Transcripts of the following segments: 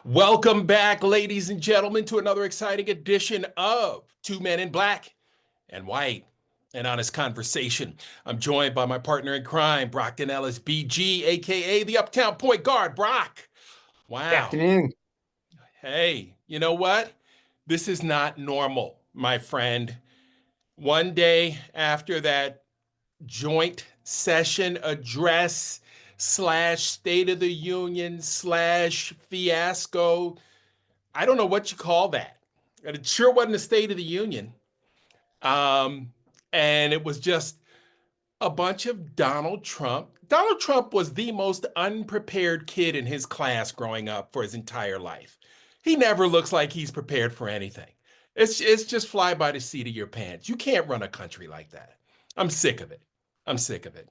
Welcome back, ladies and gentlemen, to another exciting edition of Two Men in Black and White, an honest conversation. I'm joined by my partner in crime, Brockton Ellis, BG, aka the Uptown Point Guard. Brock, Good wow. afternoon. Hey, you know what? This is not normal, my friend. One day after that joint session address slash State of the Union slash fiasco, I don't know what you call that. And it sure wasn't a State of the Union. Um, and it was just a bunch of Donald Trump. Donald Trump was the most unprepared kid in his class growing up for his entire life. He never looks like he's prepared for anything. It's just fly by the seat of your pants. You can't run a country like that. I'm sick of it. I'm sick of it.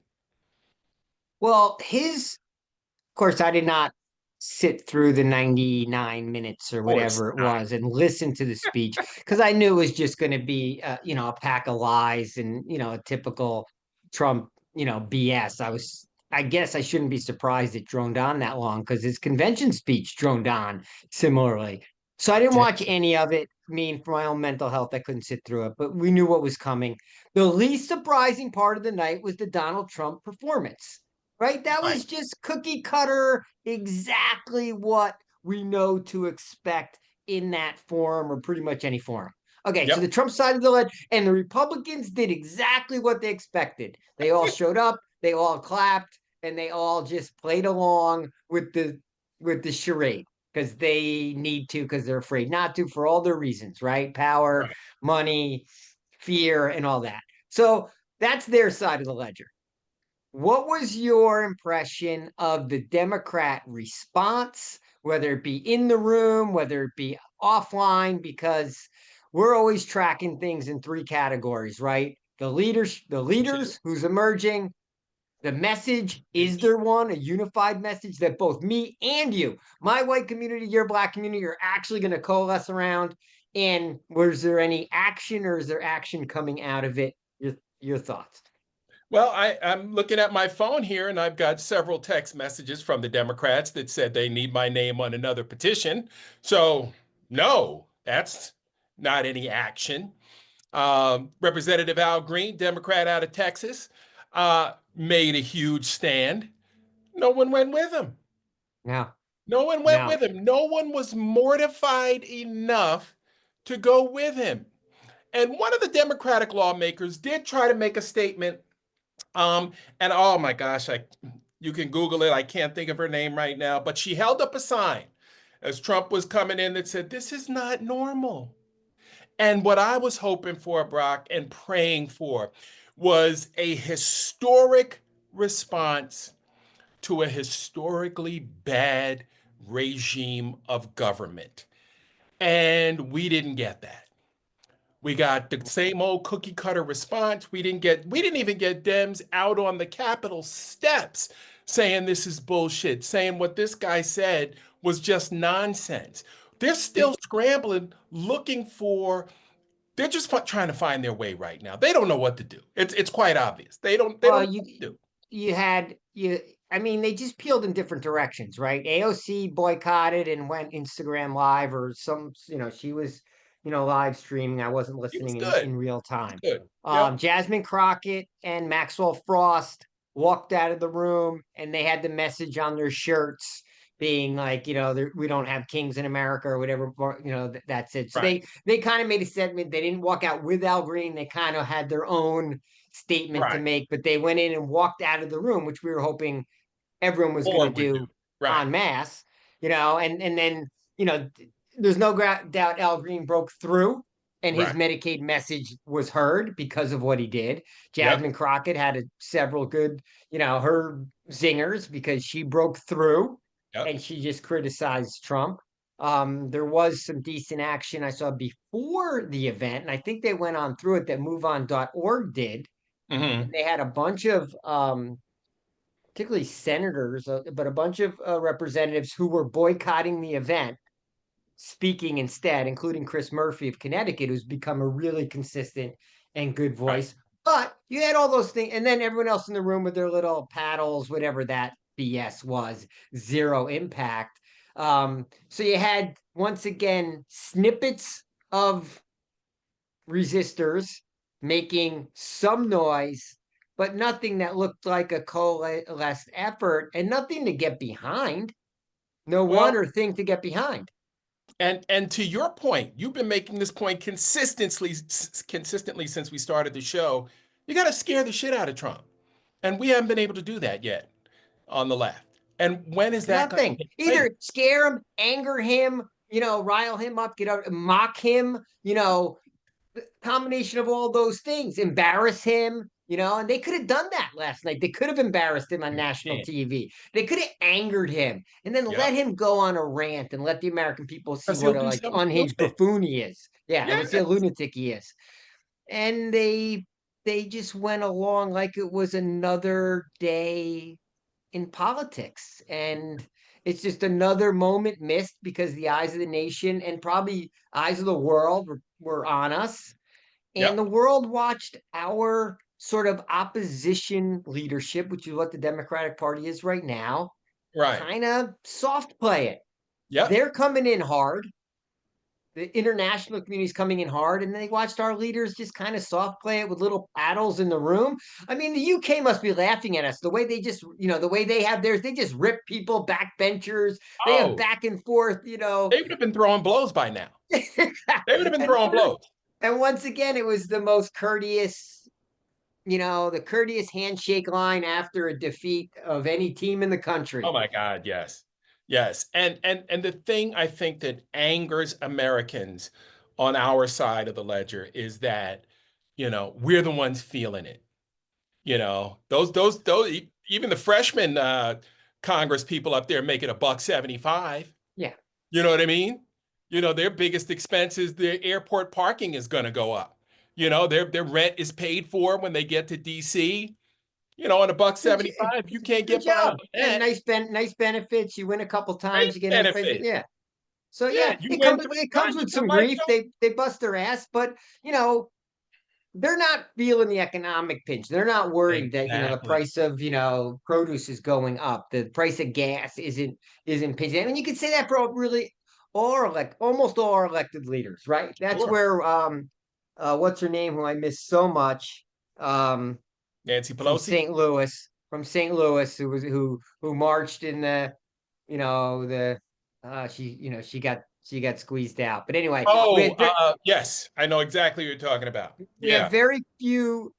Well, of course, I did not sit through the 99 minutes or Of course whatever it not. was and listen to the speech because I knew it was just going to be, a pack of lies and, a typical Trump, BS. I guess I shouldn't be surprised it droned on that long because his convention speech droned on similarly. So I didn't watch any of it. I mean, for my own mental health, I couldn't sit through it, but we knew what was coming. The least surprising part of the night was the Donald Trump performance, right? That Right. was just cookie cutter, exactly what we know to expect in that forum or pretty much any forum. Okay, so the Yep. Trump side of the ledger and the Republicans did exactly what they expected. They all showed up, they all clapped, and they all just played along with the charade because they need to, because they're afraid not to for all their reasons, right? Power, Right. money, fear, and all that. So that's their side of the ledger. What was your impression of the Democrat response, whether it be in the room, whether it be offline? Because we're always tracking things in three categories, right? The leaders who's emerging, the message, is there one, a unified message that both me and you, my white community, your black community, are actually going to coalesce around? And was there any action or is there action coming out of it? Your thoughts. Well, I'm looking at my phone here and I've got several text messages from the Democrats that said they need my name on another petition. So, no, that's not any action. Representative Al Green, Democrat out of Texas, made a huge stand. No one went with him. Now, No one went now, with him. No one was mortified enough to go with him. And one of the Democratic lawmakers did try to make a statement. And oh my gosh, you can Google it. I can't think of her name right now, but she held up a sign as Trump was coming in that said, "This is not normal." And what I was hoping for, Brock, and praying for was a historic response to a historically bad regime of government. And we didn't get that. We got the same old cookie cutter response. We didn't even get Dems out on the Capitol steps saying this is bullshit, saying what this guy said was just nonsense. They're still scrambling, looking for, they're just trying to find their way right now. They don't know what to do. It's quite obvious. They don't well, know what to do. you had you. I mean, they just peeled in different directions, right? AOC boycotted and went Instagram live or some. She was, live streaming. I wasn't He was listening good. in real He was time. good. Yep. Jasmine Crockett and Maxwell Frost walked out of the room, and they had the message on their shirts being like, we don't have kings in America or whatever. That's it. So Right. they kind of made a statement. They didn't walk out with Al Green. They kind of had their own statement to Right. make, but they went in and walked out of the room, which we were hoping everyone was going to Or would do. do Right. en masse, and then, you know, there's no doubt Al Green broke through and his Right. Medicaid message was heard because of what he did. Yep. Jasmine Crockett had several good, her zingers because she broke through Yep. and she just criticized Trump. There was some decent action I saw before the event, and I think they went on through it that MoveOn.org did. And Hmm. they had a bunch of, particularly senators, but a bunch of representatives who were boycotting the event, speaking instead, including Chris Murphy of Connecticut, who's become a really consistent and good Right. voice. But you had all those things, and then everyone else in the room with their little paddles, whatever that BS was, zero impact. So you had, once again, snippets of resistors making some noise, but nothing that looked like a coalesced effort, and nothing to get behind. No one Well, or thing to get behind. and to your point, you've been making this point consistently since we started the show. You got to scare the shit out of Trump, and we haven't been able to do that yet on the left. And when is that going to Nothing. take place? Either scare him, anger him, rile him up, get up, mock him, combination of all those things, embarrass him, and they could have done that last night. They could have embarrassed him on national Shit. TV. They could have angered him and then Yep. let him go on a rant and let the American people see Because he'll what a do like something unhinged stupid. buffoon he is. Yeah, Yeah. let's see a lunatic he is. And they just went along like it was another day in politics. And it's just another moment missed because the eyes of the nation and probably eyes of the world were on us. And the Yep. world watched our sort of opposition leadership, which is what the Democratic Party is right now, Right. kind of soft play it. Yep. They're coming in hard. The international community is coming in hard, and they watched our leaders just kind of soft play it with little paddles in the room. I mean, the UK must be laughing at us the way they just, the way they have theirs. They just rip people, backbenchers. They have Oh, back and forth. they would have been throwing blows by now. They would have been and throwing blows. and once again, it was the most courteous, the courteous handshake line after a defeat of any team in the Oh country. my God, yes. Yes. And the thing I think that angers Americans on our side of the ledger is that, we're the ones feeling it. Those even the freshman Congress people up there making $1.75. Yeah. You know what I mean? Their biggest expense is their airport parking is going to go up. Their rent is paid for when they get to DC. On a buck Good, 75, you can't good get by job. on And that. nice benefits. You win a couple Great times, you get nice benefits. benefit. Yeah. So Yeah, yeah, you it win comes three it comes times, you with come some by the grief. show. They bust their ass, but they're not feeling the economic pinch. They're not worried that the Exactly. price of produce is going up. The price of gas isn't pinching. I mean, you could say that for really almost all our elected leaders, right? That's Sure. where what's her name, who I miss so much, Nancy from Pelosi. St. Louis, who marched in the she got squeezed out. But anyway, Oh, yes, I know exactly what you're talking about. we have Yeah, very few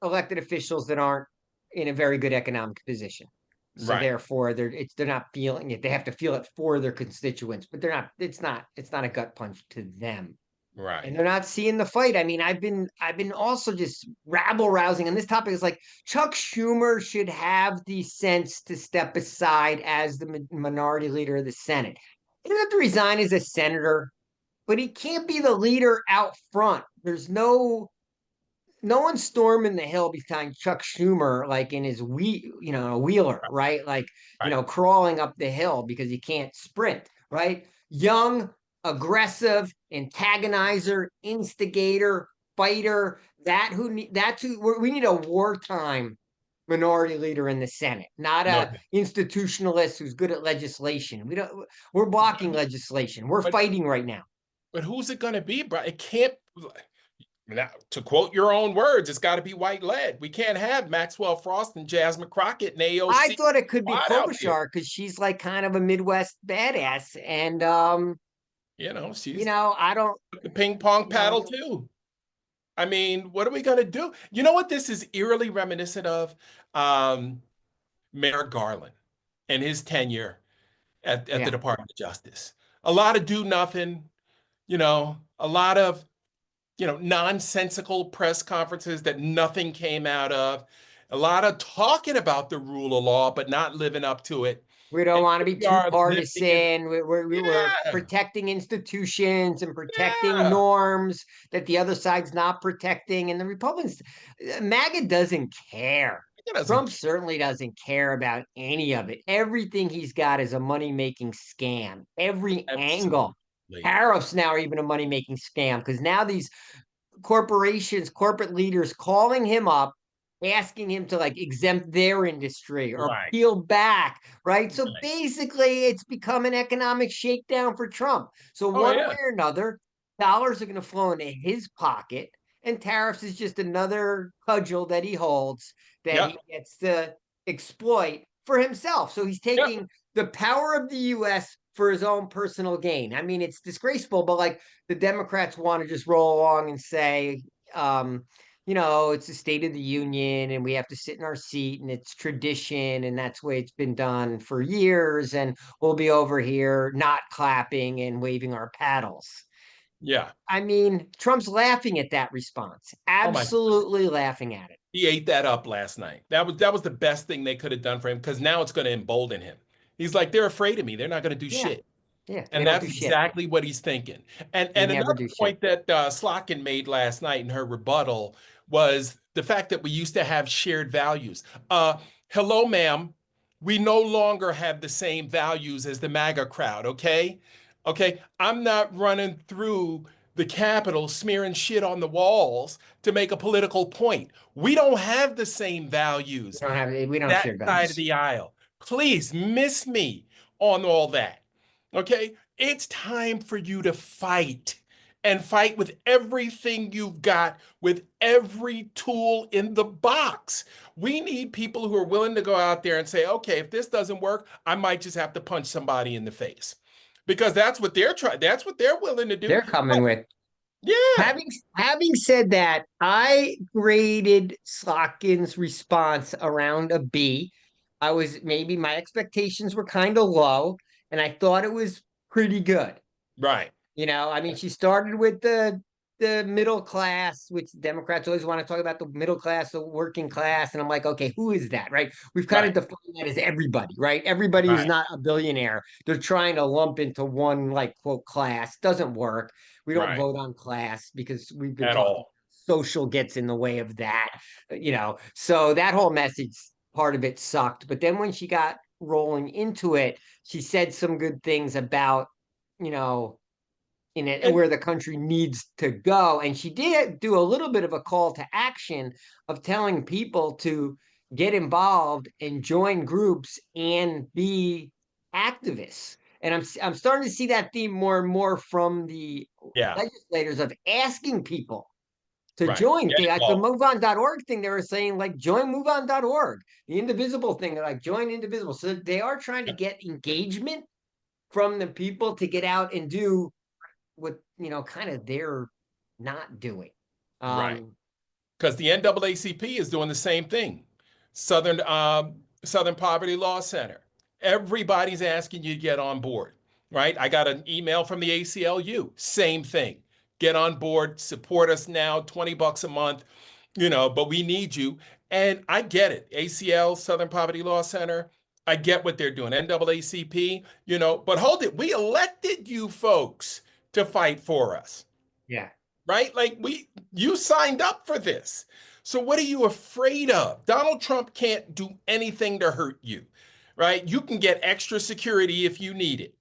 elected officials that aren't in a very good economic position. So right, therefore they're not feeling it. They have to feel it for their constituents, but it's not a gut punch to them. And right. they're not seeing the fight. I mean, I've been also just rabble rousing on this topic. Is like Chuck Schumer should have the sense to step aside as the minority leader of the Senate. He doesn't have to resign as a senator, but he can't be the leader out front. There's no one storming the hill behind Chuck Schumer, like in his wheeler, right? Like, Right. crawling up the hill because he can't sprint, right? Young, aggressive, antagonizer, instigator, fighter. That's who we need a wartime minority leader in the Senate, not No, a institutionalist who's good at legislation. We're blocking legislation. We're but fighting right now. but who's it going to be, bro? It can't. Now, to quote your own words, it's got to be white led. We can't have Maxwell Frost and Jasmine Crockett and I AOC thought it could be squad out there. Klobuchar because she's like kind of a Midwest badass, and She's I don't, the ping pong you know, paddle too. I mean, what are we going to do? You know what this is eerily reminiscent of? Um, Mayor Garland and his tenure at the yeah. Department of Justice. A lot of do nothing, a lot of, nonsensical press conferences that nothing came out of, a lot of talking about the rule of law, but not living up to it. We don't And want to here be we too are living in, partisan. We're yeah, protecting institutions and protecting yeah. norms that the other side's not protecting. And the Republicans, MAGA doesn't care. It doesn't Trump care. certainly doesn't care about any of it. Everything he's got is a money making scam. Every angle. Absolutely. Tariffs now are even a money making scam because now these corporate leaders calling him up asking him to like exempt their industry or Right. peel back, right? So Right. basically, it's become an economic shakedown for Trump. So Oh one yeah. way or another, dollars are going to flow into his pocket, and tariffs is just another cudgel that he holds that he Yep. gets to exploit for himself. So he's Yep. taking the power of the U.S. for his own personal gain. I mean, it's disgraceful, but like the Democrats want to just roll along and say, it's the State of the Union and we have to sit in our seat and it's tradition and that's the way it's been done for years. And we'll be over here not clapping and waving our paddles. Yeah. I mean, Trump's laughing at that response, Oh my. absolutely laughing at it. He ate that up last night. That was the best thing they could have done for him because now it's going to embolden him. He's like, they're afraid of me. They're not going to do Yeah. shit. Yeah. They And don't do that's shit. exactly what he's thinking. And They and never another do shit. point that Slotkin made last night in her rebuttal was the fact that we used to have shared values. Hello, ma'am. We no longer have the same values as the MAGA crowd, okay? Okay. I'm not running through the Capitol smearing shit on the walls to make a political point. We don't have the same values We don't have that shared side of values. the aisle. Please miss me on all that. Okay? It's time for you to fight and fight with everything you've got, with every tool in the box. We need people who are willing to go out there and say, okay, if this doesn't work, I might just have to punch somebody in the face. Because that's what they're trying, that's what they're willing to do. They're coming Oh, with. yeah, Having said that, I graded Slotkin's response around a B. I was maybe my expectations were kind of low, and I thought it was pretty good. right, I mean, she started with the middle class, which Democrats always want to talk about the middle class, the working class. And I'm like, okay, who is that? Right. We've kind of right, defined that as everybody, right? Everybody who's right, not a billionaire. They're trying to lump into one like quote class. Doesn't work. We don't right, vote on class because we've been at talking all. social gets in the way of that, So that whole message part of it sucked. But then when she got rolling into it, she said some good things about, you know, in it And where the country needs to go. And she did do a little bit of a call to action of telling people to get involved and join groups and be activists. And I'm starting to see that theme more and more from the yeah, legislators of asking people to right. join. Get Like the involved. moveon.org thing, they were saying, like, join moveon.org. The indivisible thing, they're like, join indivisible. So they are trying to get engagement from the people to get out and do what kind of they're not doing. Right. Um, Because the NAACP is doing the same thing. Southern Poverty Law Center. Everybody's asking you to get on board, right? I got an email from the ACLU. Same thing. Get on board, support us now, $20 a month, but we need you. And I get it. ACL, Southern Poverty Law Center, I get what they're doing. NAACP, but hold it. We elected you folks to fight for us, yeah, right? Like you signed up for this. So what are you afraid of? Donald Trump can't do anything to hurt you, right? You can get extra security if you need it,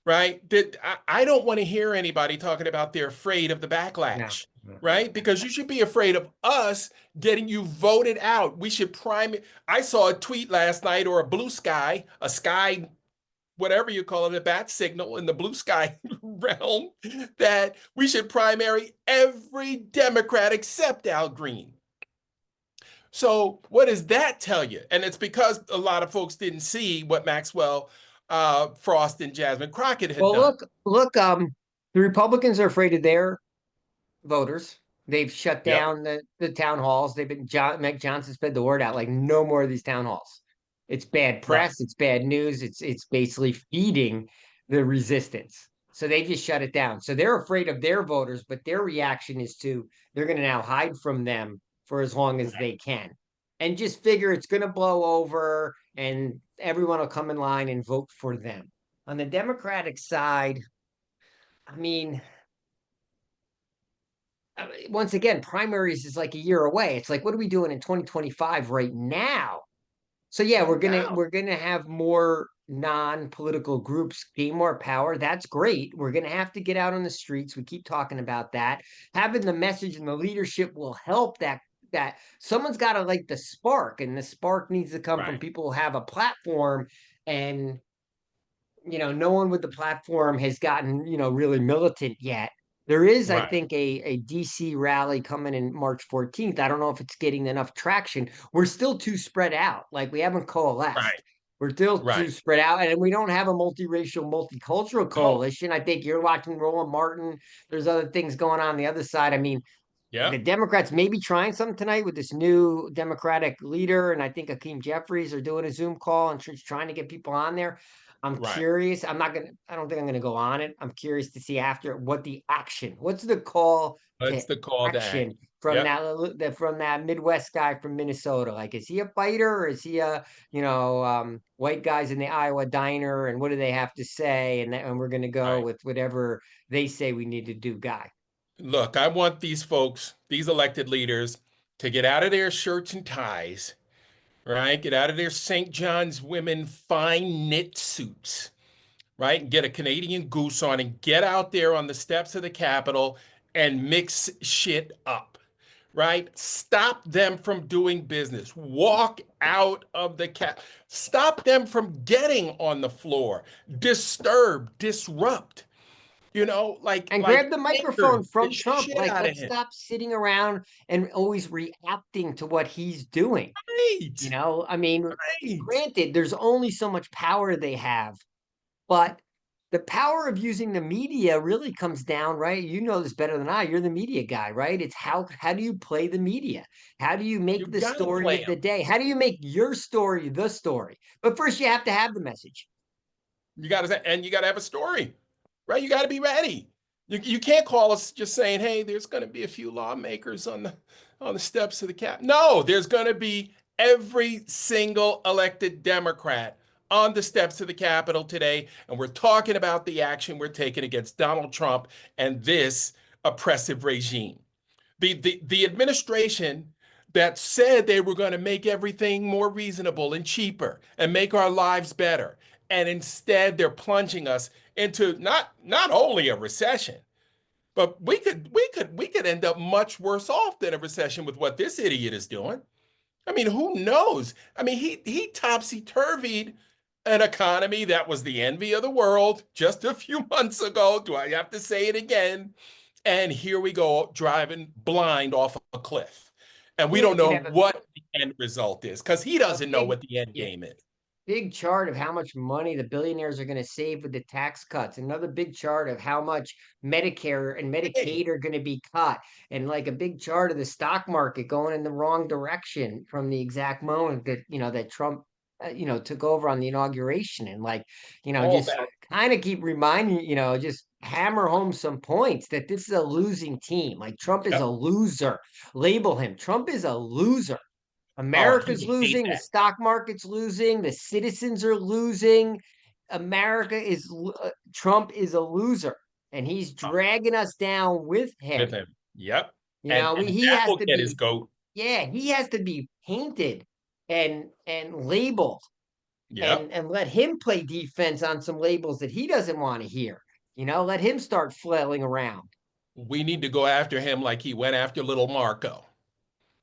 right? That I don't want to hear anybody talking about they're afraid of the no, backlash, no. right? Because you should be afraid of us getting you voted out. We should prime it. I saw a tweet last night or a blue sky, a sky whatever you call it, a bat signal in the blue sky realm that we should primary every Democrat except Al Green. So what does that tell you? And it's because a lot of folks didn't see what Maxwell Frost and Jasmine Crockett had Well, done. look. The Republicans are afraid of their voters. They've shut Yep. down the town halls. They've been Meg Johnson spread the word out like no more of these town halls. It's bad Right. press. It's bad news. It's basically feeding the resistance. So they just shut it down. So they're afraid of their voters, but their reaction is they're going to now hide from them for as long as they can, and just figure it's going to blow over, and everyone will come in line and vote for them. On the Democratic side, I mean, once again, primaries is like a year away. It's like, what are we doing in 2025 right now? So yeah, Right we're gonna now. we're gonna have more non-political groups gain more power. That's great. We're gonna have to get out on the streets. We keep talking about that. Having the message and the leadership will help that someone's got to light the spark, and the spark needs to come from Right. people who have a platform. And no one with the platform has gotten, really militant yet. There is, I Right. think, a DC rally coming in March 14th. I don't know if it's getting enough traction. We're still too spread out. Like, we haven't coalesced. Right. We're still Right. too spread out, and we don't have a multiracial, multicultural No. coalition. I think you're watching Roland Martin. There's other things going on the other side. I mean, the Yeah. Democrats may be trying something tonight with this new Democratic leader, and I think Hakeem Jeffries are doing a Zoom call and trying to get people on there. I'm Right. curious. I don't think I'm gonna go on it. I'm curious to see after what the action. What's the call to That's the call to action. action from Yep. that Midwest guy from Minnesota? Like, is he a fighter, or is he a white guys in the Iowa diner, and what do they have to say? And we're gonna go Right. with whatever they say we need to do, guy. Look, I want these folks, these elected leaders, to get out of their shirts and ties, right? Get out of their St. John's women fine knit suits, right? And get a Canadian goose on and get out there on the steps of the Capitol and mix shit up, right? Stop them from doing business. Walk out of the cap. Stop them from getting on the floor. Disturb, disrupt, And like grab the anger microphone the from Trump. shit Like, out of let's him. stop sitting around and always reacting to what he's doing. Right. I mean, Right. granted, there's only so much power they have, but the power of using the media really comes down, right? You know this better than I. You're the media guy, right? It's how do you play the media? How do you You make the gotta story play of him. the day? How do you make your story the story? But first, you have to have the message. You gotta have a story, right? You gotta be ready. You can't call us just saying, "Hey, there's gonna be a few lawmakers on the steps of the cap." No, there's gonna be every single elected Democrat on the steps of the Capitol today, and we're talking about the action we're taking against Donald Trump and this oppressive regime. The administration that said they were going to make everything more reasonable and cheaper and make our lives better, and instead they're plunging us into not only a recession, but we could end up much worse off than a recession with what this idiot is doing. I mean, who knows? I mean, he topsy-turvied an economy that was the envy of the world just a few months ago. Do I have to say it again? And here we go, driving blind off a cliff. And we Yeah, don't you could know have what the end result is because he a doesn't know big what the end yeah, game is. big chart of how much money the billionaires are going to save with the tax cuts. Another big chart of how much Medicare and Hey, Medicaid are going to be cut. And like a big chart of the stock market going in the wrong direction from the exact moment that, that Trump, took over on the inauguration. And like, all just that. kind of keep reminding, just hammer home some points that this is a losing team. Like, Trump is a Yep. loser. Label him. Trump is a loser. Oh, he America's would hate losing, the that. stock market's losing, the citizens are losing. Trump is a loser, and he's Oh, dragging us down with with him. him. Yep. You And know, and he that has will to get his be, goat. yeah, he has to be painted and labeled, Yep. and let him play defense on some labels that he doesn't want to hear. Let him start flailing around. We need to go after him like he went after little Marco,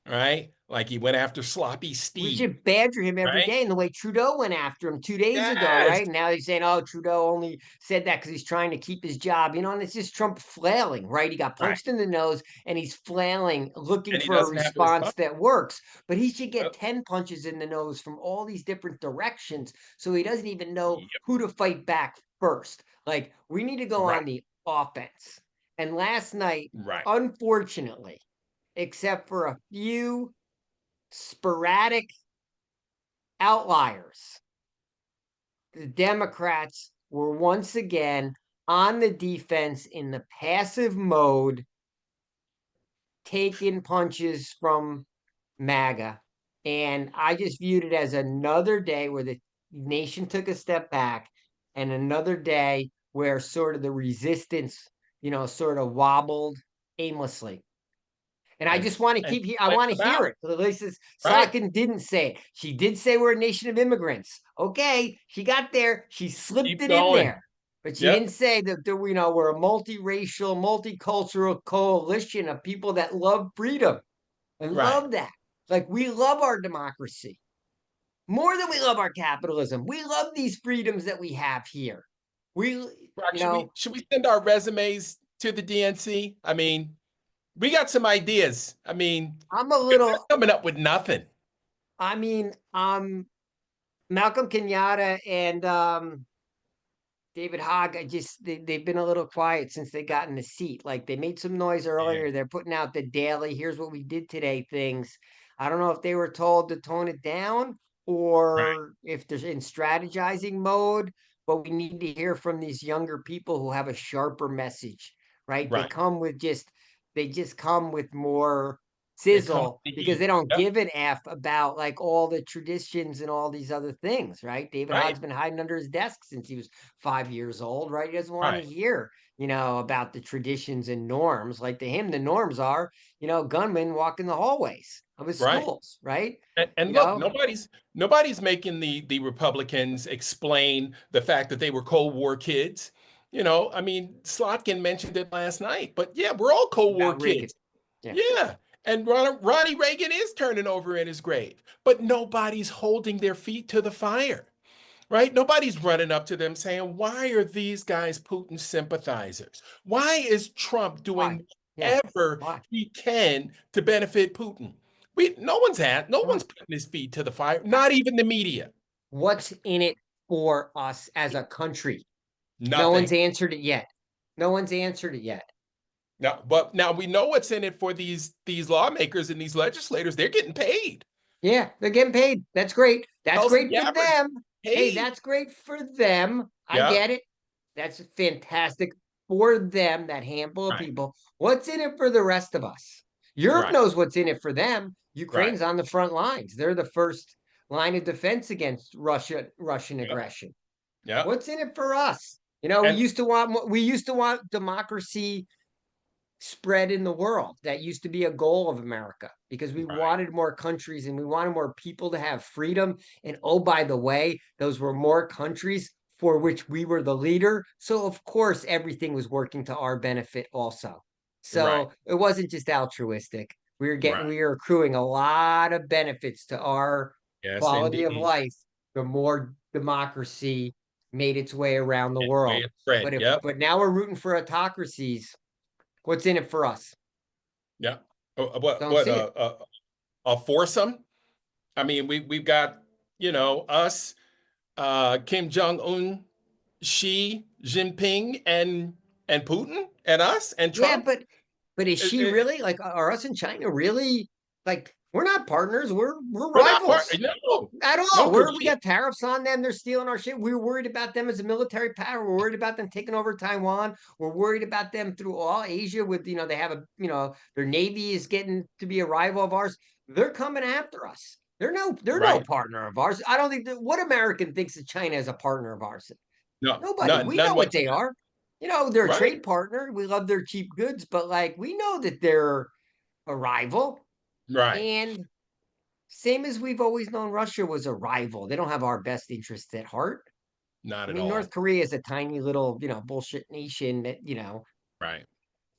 right? Like he went after sloppy We Steve, should badger him every right? day. And the way Trudeau went after him 2 days ago, Yes. right? And now he's saying, oh, Trudeau only said that because he's trying to keep his job, and it's just Trump flailing, right? He got Right. punched in the nose and he's flailing, looking And he for a doesn't have the response response. that works. But he should get Yep. 10 punches in the nose from all these different directions. So he doesn't even know Yep. who to fight back first. Like, we need to go Right. on the offense. And last night, Right. unfortunately, except for a few sporadic outliers, the Democrats were once again on the defense in the passive mode, taking punches from MAGA. And I just viewed it as another day where the nation took a step back, and another day where sort of the resistance, sort of wobbled aimlessly. And I And just want to and I flip want to hear about. it. At least Right. Slokin didn't say it. She did say we're a nation of immigrants. Okay, she got there. She slipped Keep it in going. there, but she didn't Yep. say that we're a multiracial, multicultural coalition of people that love freedom. I Right. love that. Like we love our democracy more than we love our capitalism. We love these freedoms that we have here. We, Brock, you should we know, should we send our resumes to the DNC? I mean, we got some ideas. I mean, I'm a they're little, coming up with nothing. I mean, Malcolm Kenyatta and David Hogg, they've been a little quiet since they got in the seat. Like they made some noise Yeah. earlier. They're putting out the daily, here's what we did today things. I don't know if they were told to tone it down Right. or if they're in strategizing mode, but we need to hear from these younger people who have a sharper message, right? Right. They just come with more They come sizzle with the because they heat. don't Yep. give an F about like all the traditions and all these other things, right? David Right. Hogg's been hiding under his desk since he was 5 years old, right? He doesn't want to Right. hear, about the traditions and norms. Like to him, the norms are, gunmen walking the hallways of his Right. schools, right? And You look, know, nobody's making the Republicans explain the fact that they were Cold War kids. I mean, Slotkin mentioned it last night, but yeah, we're all Cold War about Reagan. kids. Yeah. Yeah. And Ronnie Reagan is turning over in his grave, but nobody's holding their feet to the fire, right? Nobody's running up to them saying, why are these guys Putin sympathizers? Why is Trump Why? doing Yeah. whatever Why? he can to benefit Putin? No Why? one's putting his feet to the fire, not even the media. What's in it for us as a country? No one's Nothing. answered it yet. No one's answered it yet. No, but now we know what's in it for these lawmakers and these legislators. They're getting paid. Yeah, they're getting paid. That's great. That's Tulsi great for Gabbard's them. Hey, paid. that's great for them. I Yeah. get it. That's fantastic for them, that handful of Right. people. What's in it for the rest of us? Europe Right. knows what's in it for them. Right. Ukraine's on the front lines. They're the first line of defense against Russian Yeah. aggression. Yeah. What's in it for us? And We used to want democracy spread in the world. That used to be a goal of America because we right. wanted more countries and we wanted more people to have freedom. And oh, by the way, those were more countries for which we were the leader. So, of course, everything was working to our benefit also. Right. So it wasn't just altruistic. Right. We were accruing a lot of benefits to our Yes, quality of indeed. life the more democracy made its way around the And way world. it's spread. Yep. But now we're rooting for autocracies. What's in it for us? Yeah. What Don't see it. a foursome? I mean, we've got, us, Kim Jong Un, Xi Jinping, and Putin, and us, and Yeah, Trump. but is It- she it- really like are us and China really like we're not partners, we're we're not part. rivals No, at no, all. because We got tariffs on them, they're stealing our shit. We're worried about them as a military power. We're worried about them taking over Taiwan. We're worried about them through all Asia with they have their navy is getting to be a rival of ours. They're coming after us. They're no right. partner of ours. I don't think that what American thinks that China is a partner of ours. No, Nobody. We none know what they whatsoever. are. They're a Right. trade partner. We love their cheap goods, but like we know that they're a rival. Right. And same as we've always known Russia was a rival. They don't have our best interests at heart. Not I at mean, North all. Korea is a tiny little, bullshit nation that, Right.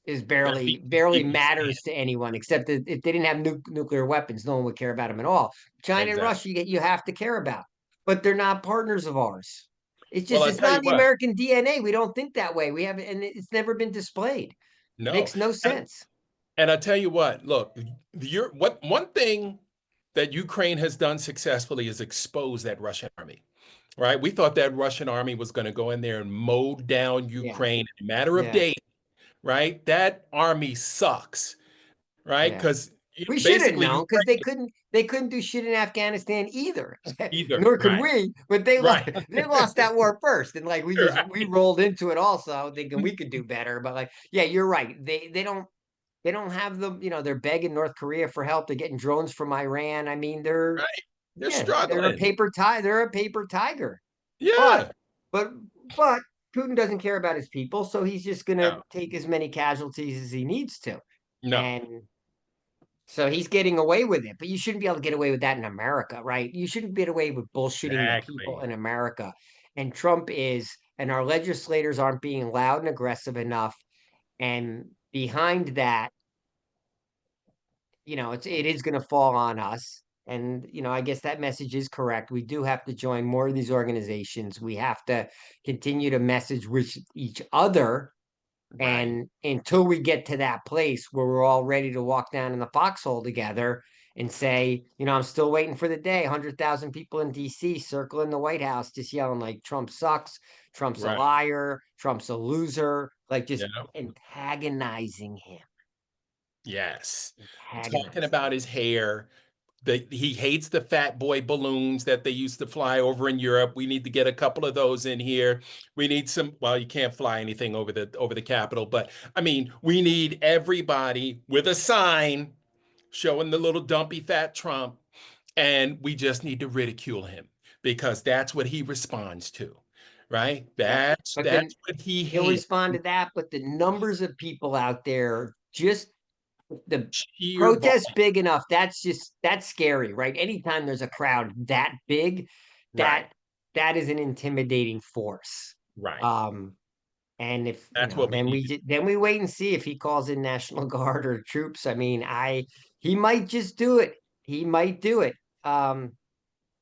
is They're barely beefy matters to anyone, except that if they didn't have nuclear weapons, no one would care about them at all. China and exactly. Russia, you have to care about, but they're not partners of ours. Well, I It's tell not you in the what. American DNA. We don't think that way. We have, and it's never been displayed. No. Makes no And sense. and I tell you what. Look, what one thing that Ukraine has done successfully is expose that Russian army. Right? We thought that Russian army was going to go in there and mow down Yeah, Ukraine in a matter of yeah, days. Right? That army sucks. Right? yeah. Because We should have basically known because Ukraine they couldn't do shit in Afghanistan either. either. Nor could Right. we, but Right. they lost that war first. And like we Right. rolled into it also thinking we could do better. But like, yeah, you're right. They don't have the, they're begging North Korea for help. They're getting drones from Iran. I mean, Right. They're yeah, struggling. they're a paper tiger. But Yeah. but but Putin doesn't care about his people, so he's just gonna No. take as many casualties as he needs to. No. And so he's getting away with it, but you shouldn't be able to get away with that in America, right? You shouldn't get away with bullshitting the people Exactly. in America. And Trump is, and our legislators aren't being loud and aggressive enough. And behind that it is going to fall on us. And, I guess that message is correct. We do have to join more of these organizations. We have to continue to message with each other. Right. And until we get to that place where we're all ready to walk down in the foxhole together and say, I'm still waiting for the day, 100,000 people in DC circling the White House, just yelling like Trump sucks, Trump's a Right. liar, Trump's a loser, like just Yeah. antagonizing him, Yes. Talking antagonizing about him. his hair. He hates the fat boy balloons that they used to fly over in Europe. We need to get a couple of those in here. We need some, well, you can't fly anything over the Capitol, but I mean, we need everybody with a sign showing the little dumpy fat Trump, and we just need to ridicule him because that's what he responds to, right? Yep. But then That's what he he'll hates. respond to that. But the numbers of people out there, just the Sheer protest volume. big enough, that's scary, right? Anytime there's a crowd that big, Right, that that is an intimidating force. right. Um, and if That's what we then need. we wait and see if he calls in National Guard or troops. I mean, he might just do it. He might do it. Um,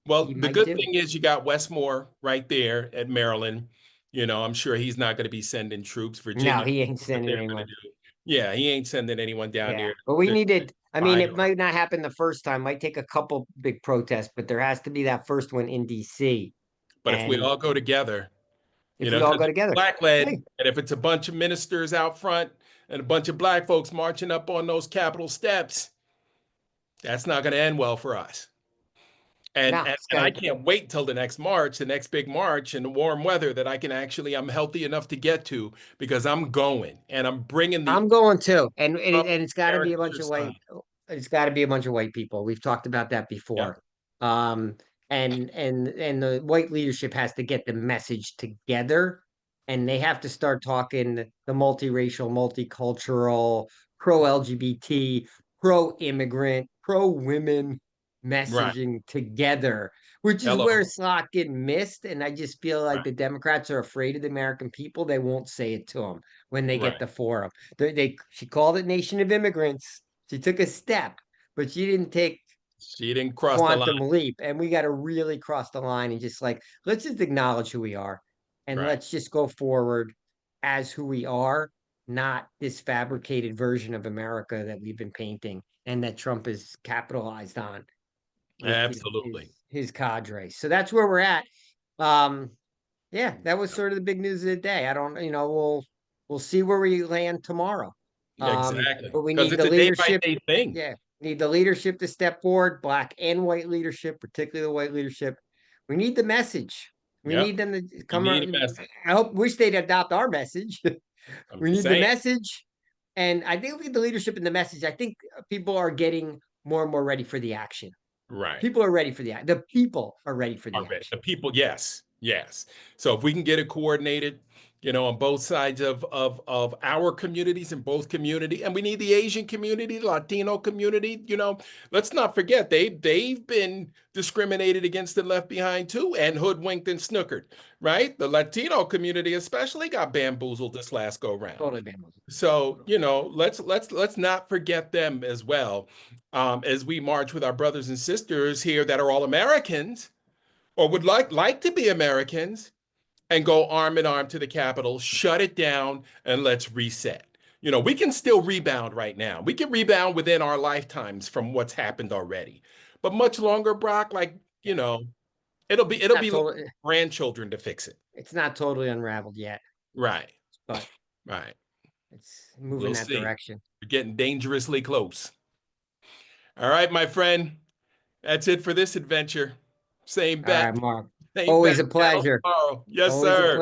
Well, he the might good do it. thing is you got Westmore right there at Maryland. I'm sure he's not going to be sending troops. No, Virginia, he ain't what sending they're going to anyone. do. Yeah, he ain't sending anyone down Yeah, there but we to needed. I mean, spy it on. might not happen the first time. Might take a couple big protests, but there has to be that first one in DC. But if we And all go together, if we all because go it's together, black hey, led, and if it's a bunch of ministers out front and a bunch of black folks marching up on those Capitol steps, that's not going to end well for us. And, no, and it's and I got. can't wait till the next March, the next big March in the warm weather that I'm healthy enough to get to because I'm going and I'm bringing the I'm going too, and Trump it's got to be a bunch caricature of sign. white. It's got to be a bunch of white people. We've talked about that Yep. before. Um, and the white leadership has to get the message together, and they have to start talking the multiracial, multicultural, pro LGBT, pro immigrant, pro women Right. messaging together, which is where Hello. it's not getting missed. And I just feel like Right. the Democrats are afraid of the American people. They won't say it to them when they get Right. the forum. She called it Nation of Immigrants. She took a step, but she didn't take She didn't cross the line. quantum leap. And we got to really cross the line and just like let's just acknowledge who we are and Right. let's just go forward as who we are, not this fabricated version of America that we've been painting and that Trump has capitalized on with Absolutely. his cadre. So that's where we're at. Um, yeah, that was sort of the big news of the day. I don't, we'll see where we land tomorrow. Exactly. But we Because need it's the a day by leadership. day thing. Yeah, need the leadership to step forward, black and white leadership, particularly the white leadership. We need the message. We Yep. need them to You come. need a message. Wish they'd adopt our message. I'm We just need the saying. message, and I think we need the leadership and the message. I think people are getting more and more ready for the action. Right. People are ready for the people are ready for Are the ready. action. The people, yes, yes. So if we can get it coordinated, on both sides of our communities in both community, and we need the Asian community, the Latino community, let's not forget they've been discriminated against and left behind too, and hoodwinked and snookered, right? The Latino community especially got bamboozled this last go round. Totally bamboozled. So, let's not forget them as well, as we march with our brothers and sisters here that are all Americans or would like to be Americans and go arm in arm to the Capitol, shut it down, and let's reset. We can still rebound right now. We can rebound within our lifetimes from what's happened already. But much longer, Brock, like, Yeah, it'll not be totally. grandchildren to fix it. It's not totally unraveled yet, Right. but Right. it's moving We'll that see. direction. We're getting dangerously close. All right, my friend. That's it for this adventure. Same All right, bet. Mark. Same Always bet. a Channel pleasure. tomorrow. Yes, Always a sir. pleasure.